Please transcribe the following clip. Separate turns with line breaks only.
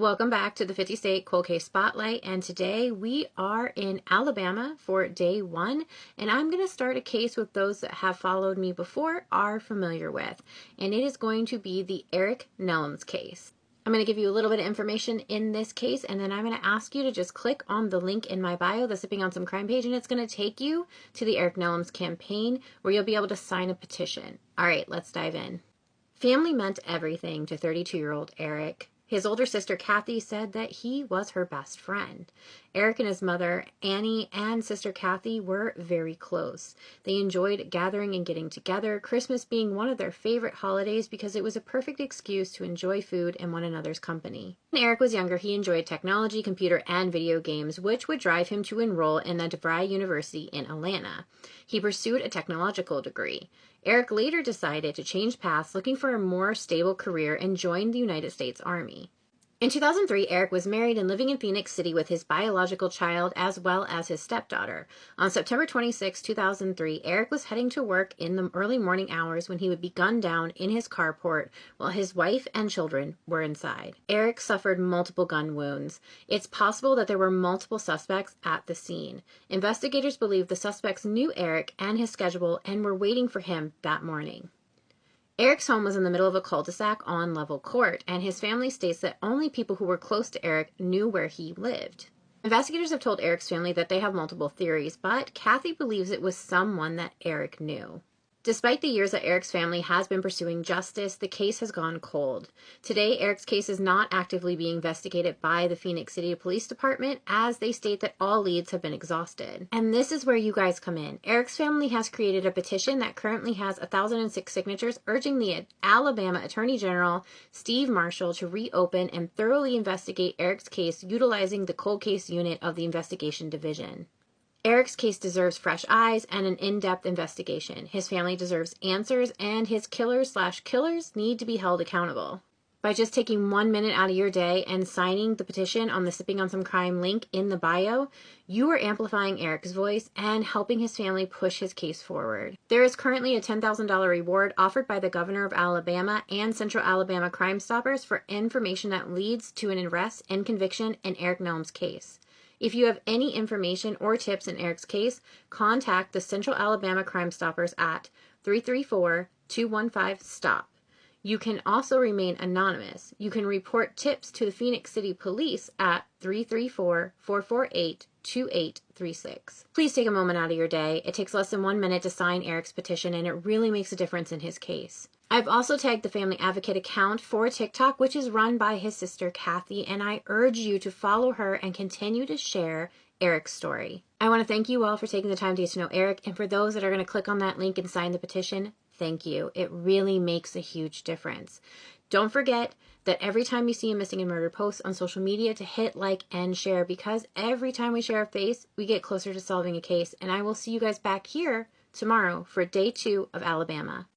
Welcome back to the 50 State Cold Case Spotlight, and today we are in Alabama for day one, and I'm going to start a case with those that have followed me before are familiar with, and it is going to be the Eric Nelams case. I'm going to give you a little bit of information in this case, and then I'm going to ask you to just click on the link in my bio, the Sipping on Some Crime page, and it's going to take you to the Eric Nelams campaign where you'll be able to sign a petition. All right, let's dive in. Family meant everything to 32-year-old Eric. His older sister, Kathy, said that he was her best friend. Eric and his mother, Annie, and sister Kathy were very close. They enjoyed gathering and getting together, Christmas being one of their favorite holidays because it was a perfect excuse to enjoy food and one another's company. When Eric was younger, he enjoyed technology, computer, and video games, which would drive him to enroll in the DeVry University in Atlanta. He pursued a technological degree. Eric later decided to change paths, looking for a more stable career, and joined the United States Army. In 2003, Eric was married and living in Phenix City with his biological child as well as his stepdaughter. On September 26, 2003, Eric was heading to work in the early morning hours when he would be gunned down in his carport while his wife and children were inside. Eric suffered multiple gun wounds. It's possible that there were multiple suspects at the scene. Investigators believe the suspects knew Eric and his schedule and were waiting for him that morning. Eric's home was in the middle of a cul-de-sac on Level Court, and his family states that only people who were close to Eric knew where he lived. Investigators have told Eric's family that they have multiple theories, but Kathy believes it was someone that Eric knew. Despite the years that Eric's family has been pursuing justice, the case has gone cold. Today, Eric's case is not actively being investigated by the Phenix City Police Department, as they state that all leads have been exhausted. And this is where you guys come in. Eric's family has created a petition that currently has 1,006 signatures urging the Alabama Attorney General, Steve Marshall, to reopen and thoroughly investigate Eric's case utilizing the cold case unit of the investigation division. Eric's case deserves fresh eyes and an in-depth investigation. His family deserves answers, and his killers/killers need to be held accountable. By just taking 1 minute out of your day and signing the petition on the Sipping on Some Crime link in the bio, you are amplifying Eric's voice and helping his family push his case forward. There is currently a $10,000 reward offered by the governor of Alabama and Central Alabama Crime Stoppers for information that leads to an arrest and conviction in Eric Nelams' case. If you have any information or tips in Eric's case, contact the Central Alabama Crime Stoppers at 334-215-STOP. You can also remain anonymous. You can report tips to the Phenix City Police at 334-448-2836. Please take a moment out of your day. It takes less than 1 minute to sign Eric's petition, and it really makes a difference in his case. I've also tagged the Family Advocate account for TikTok, which is run by his sister Kathy, and I urge you to follow her and continue to share Eric's story. I want to thank you all for taking the time to get to know Eric, and for those that are going to click on that link and sign the petition, thank you. It really makes a huge difference. Don't forget that every time you see a missing and murdered post on social media to hit like and share, because every time we share a face, we get closer to solving a case, and I will see you guys back here tomorrow for day 2 of Alabama.